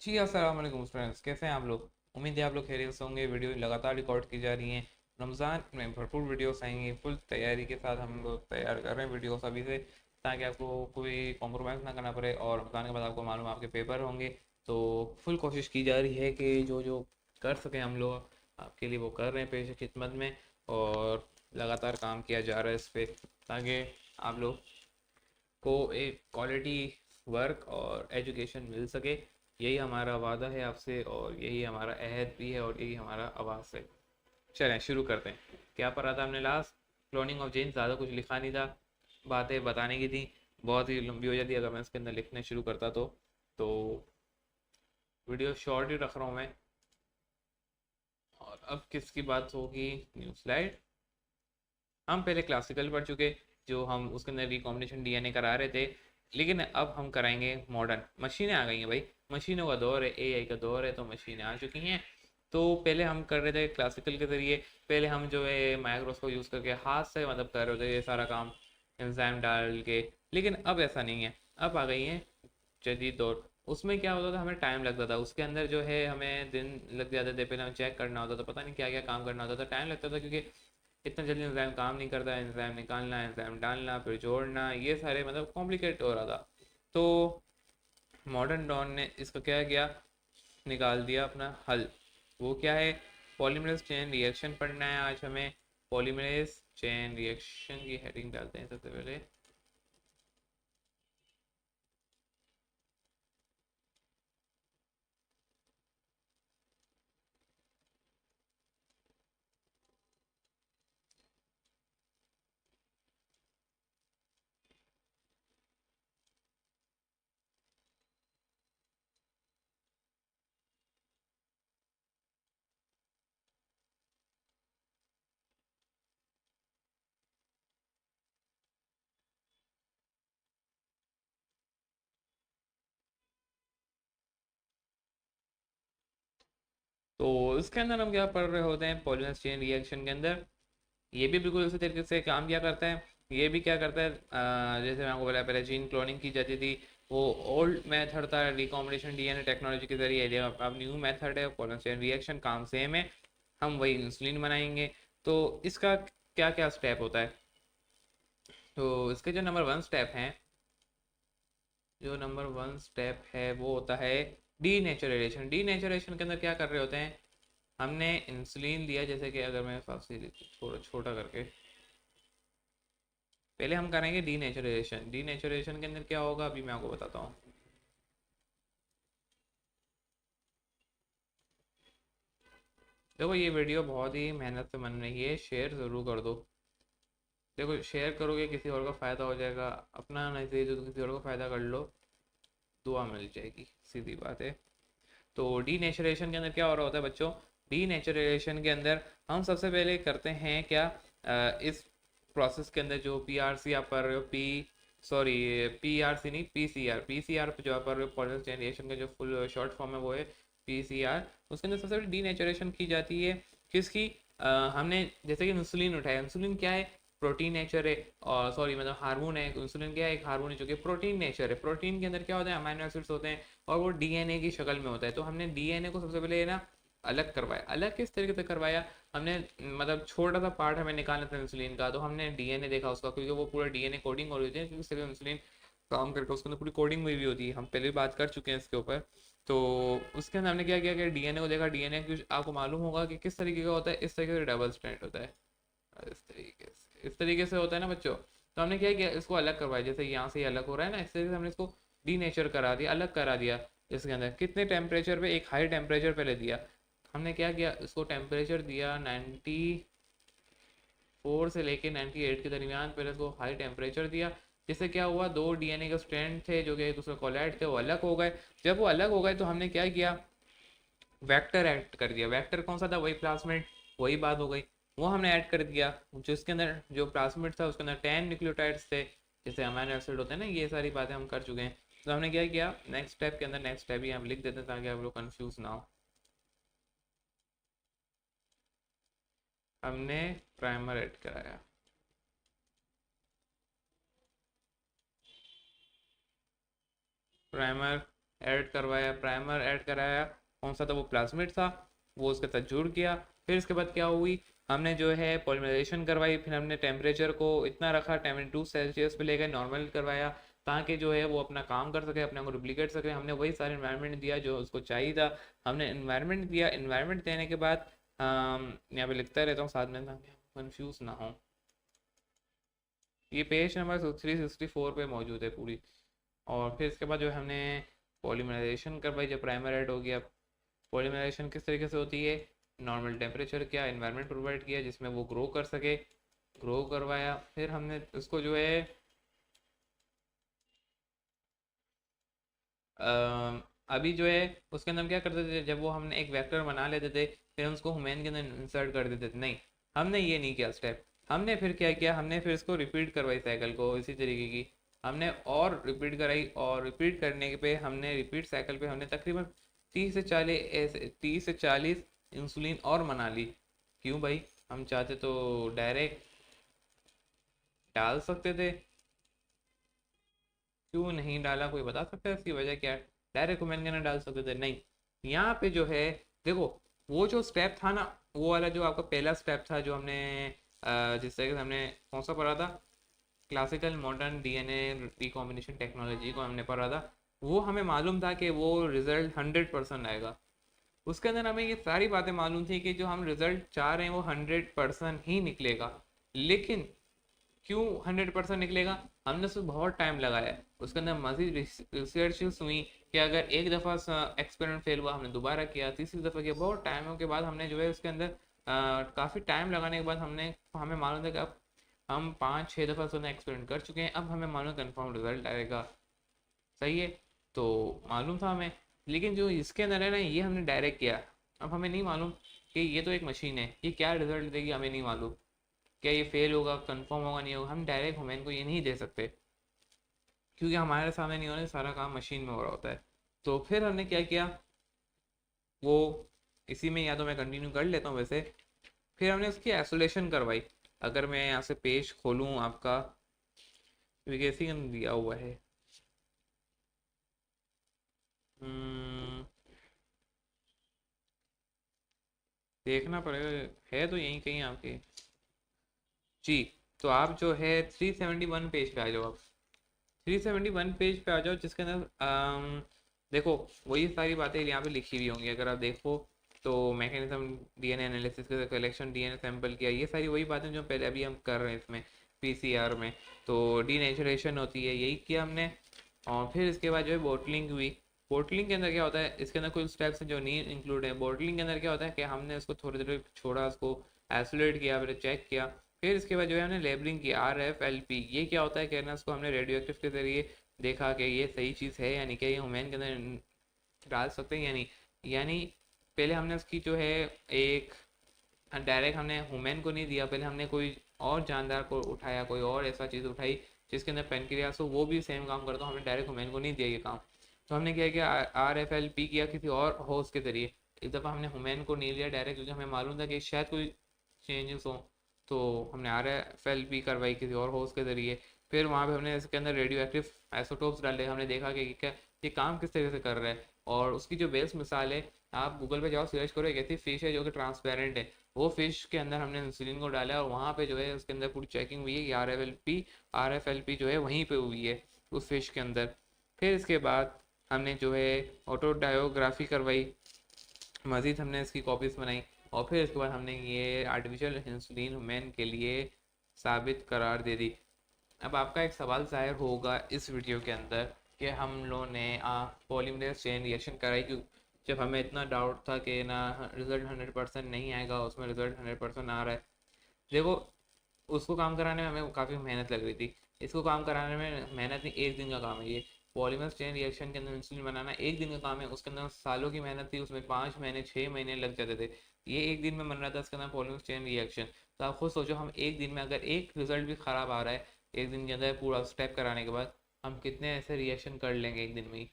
जी अस्सलाम वालेकुम फ्रेंड्स, कैसे हैं आप लोग। उम्मीद है आप लोग खैरियत से होंगे। वीडियो लगातार रिकॉर्ड की जा रही हैं। रमज़ान में भरपूर वीडियोस आएंगी। फुल तैयारी के साथ हम लोग तैयार कर रहे हैं वीडियोस अभी से, ताकि आपको कोई कॉम्प्रोमाइज़ ना करना पड़े। और रमज़ान के बाद आपको मालूम है आपके पेपर होंगे, तो फुल कोशिश की जा रही है कि जो जो कर सकें हम लोग आपके लिए वो कर रहे हैं पेश खिदमत में। और लगातार काम किया जा रहा है इस पर, ताकि आप लोग को एक क्वालिटी वर्क और एजुकेशन मिल सके। यही हमारा वादा है आपसे, और यही हमारा अहद भी है, और यही हमारा आवाज़ है। चलें शुरू करते हैं। क्या पढ़ा था हमने लास्ट? Cloning of gene. ज़्यादा कुछ लिखा नहीं था, बातें बताने की थी। बहुत ही लंबी हो जाती अगर मैं इसके अंदर लिखने शुरू करता तो वीडियो शॉर्ट ही रख रहा हूँ मैं। और अब किसकी बात होगी? New slide. हम पहले क्लासिकल पढ़ चुके, जो हम उसके अंदर रिकॉम्बिनेशन डीएनए करा रहे थे। लेकिन अब हम कराएंगे मॉडर्न। मशीनें आ गई हैं भाई, मशीनों का दौर है, एआई का दौर है, तो मशीनें आ चुकी हैं। तो पहले हम कर रहे थे क्लासिकल के ज़रिए। पहले हम जो है माइक्रोस्कोप यूज़ करके हाथ से मतलब कर रहे थे ये सारा काम, एंजाइम डाल के। लेकिन अब ऐसा नहीं है। अब आ गई है जदीद दौर। उसमें क्या होता था, हमें टाइम लगता था उसके अंदर जो है, हमें दिन लग जाते थे। पहले हमें चेक करना होता था, पता नहीं क्या क्या काम करना होता था, टाइम लगता था, क्योंकि इतना जल्दी एंजाइम काम नहीं करता। एंजाइम निकालना, एंजाइम डालना, फिर जोड़ना, ये सारे मतलब कॉम्प्लिकेट हो रहा था। तो मॉडर्न डॉन ने इसका क्या किया, निकाल दिया अपना हल। वो क्या है? पॉलीमरेज चेन रिएक्शन पढ़ना है आज हमें। पॉलीमरेज चेन रिएक्शन की हेडिंग डालते हैं सबसे पहले। तो इसके अंदर हम क्या पढ़ रहे होते हैं? पॉलीमरेज चेन रिएक्शन के अंदर ये भी बिल्कुल उसी तरीके से काम किया करता है। ये भी क्या करता है, जैसे मैं आपको बोला पहले जीन क्लोनिंग की जाती थी, वो ओल्ड मेथड था रिकॉम्बिनेशन डीएनए टेक्नोलॉजी के जरिए। अब न्यू मेथड है पॉलीमरेज चेन रिएक्शन, काम सेम है। हम वही इंसुलिन बनाएंगे। तो इसका क्या क्या स्टेप होता है? तो इसके जो नंबर वन स्टेप हैं, जो नंबर वन स्टेप है वो होता है डी नेचुरलाइजेशन। डी नेचुरलाइजेशन के अंदर क्या कर रहे होते हैं, हमने इंसुलिन लिया। जैसे कि अगर मैं फांसी थोड़ा छोटा करके, पहले हम करेंगे डी नेचुरलाइजेशन। डी नेचुरलाइजेशन के अंदर क्या होगा अभी मैं आपको बताता हूँ। देखो ये वीडियो बहुत ही मेहनत से बन रही है, शेयर ज़रूर कर दो। देखो शेयर करोगे किसी और का फ़ायदा हो जाएगा, अपना नहीं सही तो किसी और का फ़ायदा कर लो, दुआ मिल जाएगी, सीधी बात है। तो डी नेचुरलाइजेशन के अंदर क्या हो रहा होता है बच्चों? डी नेचुरलाइजेशन के अंदर हम सबसे पहले करते हैं क्या, इस प्रोसेस के अंदर जो पी आर सी आप पढ़ रहे हो, सॉरी पी आर सी नहीं, पी सी आर जो आप पढ़ रहे हो, पॉलीमरेज चेन रिएक्शन का जो फुल शॉर्ट फॉर्म है वो है पी सी आर। उसके अंदर सबसे पहले डी नेचुरलाइजेशन की जाती है। किसकी? हमने जैसे कि इंसुलिन उठाया। इंसुलिन क्या है? प्रोटीन नेचर है, और सॉरी मतलब हार्मोन है। इंसुलिन क्या है? एक हार्मोन है जो कि प्रोटीन नेचर है। प्रोटीन के अंदर क्या होता है? अमाइनो एसिड्स होते हैं, और वो डीएनए की शक्ल में होता है। तो हमने डीएनए को सबसे पहले ना अलग करवाया। अलग किस तरीके से करवाया? हमने मतलब छोटा सा पार्ट हमें निकालना था इंसुलिन का, तो हमने डीएनए देखा उसका, क्योंकि वो पूरा डीएनए कोडिंग हो रही होती है, क्योंकि सिर्फ इंसुलिन काम करके उसके अंदर पूरी कोडिंग हुई भी होती है। हम पहले भी बात कर चुके हैं इसके ऊपर। तो उसके अंदर हमने क्या किया कि डीएनए को देखा। डीएनए आपको मालूम होगा कि किस तरीके का होता है, इस तरीके से डबल स्ट्रैंड होता है। इस तरीके से होता है ना बच्चों। तो हमने क्या किया, इसको अलग करवाया। जैसे यहाँ से ये अलग हो रहा है ना, इस तरीके से हमने इसको डीनेचर करा दिया, अलग करा दिया। इसके अंदर कितने टेम्परेचर पे? एक हाई टेम्परेचर पहले दिया। हमने क्या किया, इसको टेम्परेचर दिया 94 से लेके 98 के दरमियान। पहले इसको हाई टेम्परेचर दिया। जिससे क्या हुआ, दो डीएनए के स्ट्रैंड थे जो कि एक दूसरे कोलाइड थे, वो अलग हो गए। जब वो अलग हो गए तो हमने क्या किया, वेक्टर ऐड कर दिया। वेक्टर कौन सा था? वही प्लाज्मिड। वही बात हो गई, वो हमने ऐड कर दिया। जो इसके अंदर जो प्लाज्मिड था उसके अंदर 10 न्यूक्लियोटाइड्स थे, जैसे अमाइनो एसिड होते हैं ना। ये सारी बातें हम कर चुके हैं। तो हमने क्या किया, नेक्स्ट स्टेप के अंदर, नेक्स्ट स्टेप ही हम लिख देते हैं ताकि आप लोग कंफ्यूज ना हो। हमने प्राइमर ऐड कराया। प्राइमर ऐड करवाया, प्राइमर ऐड कराया, कौन सा था वो, प्लाज्मिड था, वो उसके साथ जुड़ गया। फिर इसके बाद क्या हुई, हमने जो है पॉलीमराइजेशन करवाई, फिर हमने टेम्परेचर को इतना रखा, 72 सेल्सियस पे ले गए, नॉर्मल करवाया, ताकि जो है वो अपना काम कर सके, अपने को डुप्लीकेट सके। हमने वही सारे इन्वायरमेंट दिया जो उसको चाहिए था, हमने इन्वायरमेंट दिया। इन्वायरमेंट देने के बाद यहाँ पे लिखता रहता हूँ साथ में, ताकि कंफ्यूज ना हो। ये पेज नंबर 364 पे मौजूद है पूरी। और फिर इसके बाद जो है हमने पॉलीमराइजेशन करवाई, जब प्राइमर ऐड हो गया। पॉलीमराइजेशन किस तरीके से होती है, नॉर्मल टेम्परेचर किया, इन्वायरमेंट प्रोवाइड किया जिसमें वो ग्रो कर सके, ग्रो करवाया। फिर हमने उसको जो है अभी जो है उसके अंदर हम क्या करते थे, जब वो हमने एक वेक्टर बना लेते थे, फिर हम उसको ह्यूमन के अंदर इंसर्ट कर देते थे। नहीं, हमने ये नहीं किया स्टेप। हमने फिर क्या किया, हमने फिर इसको रिपीट करवाई साइकिल को इसी तरीके की, हमने और रिपीट कराई, और रिपीट करने के पे हमने रिपीट साइकिल पे हमने तकरीबन 30 से 40 इंसुलिन और बना ली। क्यों भाई, हम चाहते तो डायरेक्ट डाल सकते थे, क्यों नहीं डाला, कोई बता सकता है इसकी वजह क्या है? डायरेक्ट कमेंट करना डाल सकते थे, नहीं। यहाँ पे जो है देखो, वो जो स्टेप था ना, वो वाला जो आपका पहला स्टेप था, जो हमने जिस तरीके से हमने कौन सा पढ़ा था, classical modern DNA recombination technology को हमने पढ़ा था। वो हमें मालूम था कि वो रिजल्ट 100% आएगा। उसके अंदर हमें ये सारी बातें मालूम थी कि जो हम रिजल्ट चाह रहे हैं वो 100% ही निकलेगा। लेकिन क्यों 100% निकलेगा, हमने उसमें बहुत टाइम लगाया है। उसके अंदर मजीद रिसर्च हुई कि अगर एक दफ़ा एक्सपेरिमेंट फेल हुआ, हमने दोबारा किया, तीसरी दफ़ा किया, बहुत टाइमों के बाद हमने जो है उसके अंदर काफ़ी टाइम लगाने के बाद हमने हमें मालूम था कि अब हम 5-6 दफ़ा उसने एक्सपेरिमेंट कर चुके हैं, अब हमें मालूम कन्फर्म रिजल्ट आएगा। सही है, तो मालूम था हमें। लेकिन जो इसके अंदर है ना, ये हमने डायरेक्ट किया। अब हमें नहीं मालूम कि ये तो एक मशीन है, ये क्या रिजल्ट देगी हमें नहीं मालूम। क्या ये फेल होगा, कंफर्म होगा, नहीं होगा, हम डायरेक्ट ह्यूमन को ये नहीं दे सकते, क्योंकि हमारे सामने नहीं होने, सारा काम मशीन में हो रहा होता है। तो फिर हमने क्या किया, वो इसी में, या तो मैं कंटिन्यू कर लेता हूँ वैसे। फिर हमने उसकी आइसोलेशन करवाई। अगर मैं यहाँ से पेज खोलूँ आपका, विगेसिंग दिया हुआ है। हम्म, देखना पड़ेगा, है तो यहीं कहीं आपके। जी, तो आप जो है 371 पेज पे आ जाओ आप। 371 पेज पे आ जाओ, जिसके अंदर देखो वही सारी बातें यहाँ पे लिखी हुई होंगी, अगर आप देखो तो मैकेनिज्म डीएनए एनालिसिस का, कलेक्शन डीएनए सैंपल किया, ये सारी वही बातें जो पहले अभी हम कर रहे हैं इसमें पीसीआर में। तो डीनेचुरेशन होती है, यही किया हमने। और फिर इसके बाद जो है बोटलिंग हुई। बोटलिंग के अंदर क्या होता है, इसके अंदर कुछ स्टेप्स हैं जो नहीं इंक्लूड है। बोटलिंग के अंदर क्या होता है कि हमने उसको थोड़ी देर छोड़ा, उसको आइसोलेट किया, फिर चेक किया। फिर इसके बाद जो है हमने लेबलिंग की, RFLP। ये क्या होता है, कहना उसको हमने रेडियो एक्टिव के जरिए देखा कि ये सही चीज़ है यानी कि ये ह्यूमन के अंदर डाल सकते हैं यानी। यानी पहले हमने उसकी जो है एक डायरेक्ट हमने ह्यूमन को नहीं दिया, पहले हमने कोई और जानदार को उठाया, कोई और ऐसा चीज़ उठाई जिसके अंदर पेनक्रियास हो, वो भी सेम काम करता हो, हमने डायरेक्ट ह्यूमन को नहीं दिया ये काम। तो हमने क्या किया, RFLP किया किसी और होस्ट के जरिए। एक दफ़ा हमने ह्यूमन को नहीं लिया डायरेक्ट, क्योंकि हमें मालूम था कि शायद कोई चेंजेस हो। तो हमने RFLP करवाई किसी और होस्ट के ज़रिए। फिर वहाँ पे हमने इसके अंदर रेडियो एक्टिव आइसोटोप्स डाले, हमने देखा कि क्या ये काम किस तरीके से कर रहा है। और उसकी जो बेस्ट मिसाल है, आप गूगल पे जाओ, सर्च करो, एक ऐसी फिश है जो कि ट्रांसपेरेंट है। वो फिश के अंदर हमने इंसुलिन को डाला, और वहाँ पे जो है उसके अंदर पूरी चेकिंग हुई है कि RFLP जो है वहीं पे हुई है उस फिश के अंदर। फिर इसके बाद हमने जो है ऑटोडायोग्राफी करवाई, मज़ीद हमने इसकी कॉपीज़ बनाई। और फिर इसके बाद हमने ये आर्टिफिशियल इंसुलिन मैन के लिए साबित करार दे दी। अब आपका एक सवाल ज़ाहिर होगा इस वीडियो के अंदर कि हम लोगों ने पॉलीमरेज चेन रिएक्शन कराई क्यों, जब हमें इतना डाउट था कि ना रिज़ल्ट 100% नहीं आएगा, उसमें रिज़ल्ट 100% आ रहा है। देखो, उसको काम कराने में हमें काफ़ी मेहनत लग रही थी, इसको काम कराने में मेहनत नहीं, एक दिन का काम है ये। पॉलीमर चेन रिएक्शन के अंदर इंसुलिन बनाना एक दिन का काम है, उसके अंदर सालों की मेहनत थी, उसमें 5 महीने 6 महीने लग जाते थे। ये एक दिन में बन रहा था, इसके अंदर पॉलीमर चेन रिएक्शन। तो आप खुद सोचो, हम एक दिन में अगर एक रिजल्ट भी ख़राब आ रहा है एक दिन के अंदर पूरा स्टेप कराने के बाद, हम कितने ऐसे रिएक्शन कर लेंगे एक दिन में ही।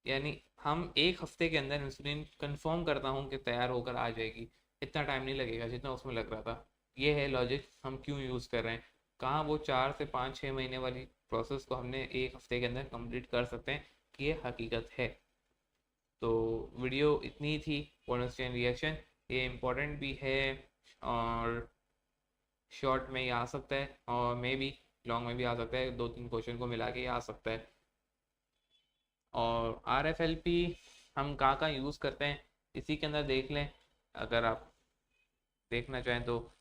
यानी हम एक हफ्ते के अंदर इंसुलिन कंफर्म करता हूँ कि तैयार होकर आ जाएगी, इतना टाइम नहीं लगेगा जितना उसमें लग रहा था। ये है लॉजिक, हम क्यों यूज़ कर रहे हैं। कहाँ वो 4 से 5 6 महीने वाली प्रोसेस को हमने एक हफ्ते के अंदर कंप्लीट कर सकते हैं, ये हकीकत है। तो वीडियो इतनी थी, बोनस चेन रिएक्शन। ये इम्पोर्टेंट भी है और शॉर्ट में ही आ सकता है और मे बी लॉन्ग में भी आ सकता है, 2-3 क्वेश्चन को मिला के ही आ सकता है। और आर एफ एल पी हम कहाँ कहाँ यूज़ करते हैं इसी के अंदर देख लें, अगर आप देखना चाहें तो।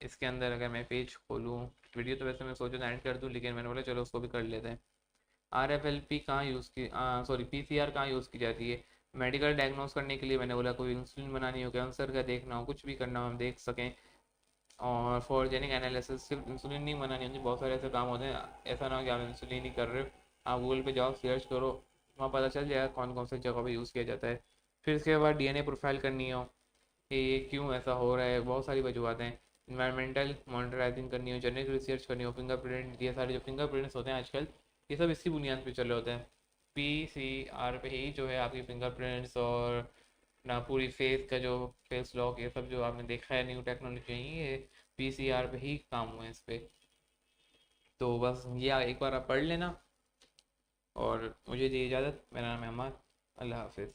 इसके अंदर अगर मैं पेज खोलूँ, वीडियो तो वैसे मैं सोचा एंड कर दूँ, लेकिन मैंने बोला चलो उसको भी कर लेते हैं। आर एफ एल पी कहाँ यूज़ की, सॉरी पी सी आर कहाँ यूज़ की जाती है? मेडिकल डायग्नोस करने के लिए। मैंने बोला कोई इंसुलिन बनानी हो, कैंसर का देखना हो, कुछ भी करना हो हम देख सकें। और फॉर जेनिक एनालिसिस, सिर्फ इंसुलिन नहीं बनानी होती, बहुत सारे ऐसे काम होते हैं। ऐसा ना हो कि आप इंसुलिन ही कर रहे हो, आप गूगल पे जाओ, सर्च करो, वहाँ पता चल जाएगा कौन कौन सी जगह पे यूज़ किया जाता है। फिर इसके बाद डीएनए प्रोफाइल करनी हो कि ये क्यों ऐसा हो रहा है, बहुत सारी वजूहतें हैं। इन्वायरमेंटल मॉनिटराइजिंग करनी हो, जेनेटिक रिसर्च करनी हो, फिंगरप्रिंट, ये सारे जो फिंगरप्रिंट्स होते हैं आजकल, ये सब इसी बुनियाद पे चले होते हैं। पी सी आर पे ही जो है आपकी फिंगरप्रिंट्स और ना पूरी फेस का जो फेस लॉक, ये सब जो आपने देखा है न्यू टेक्नोलॉजी, ये पी सी आर पे ही काम हुए हैं इस पे। तो बस ये एक बार आप पढ़ लेना और मुझे दी इजाज़त। मेरा नाम है अमर। अल्लाह हाफिज़।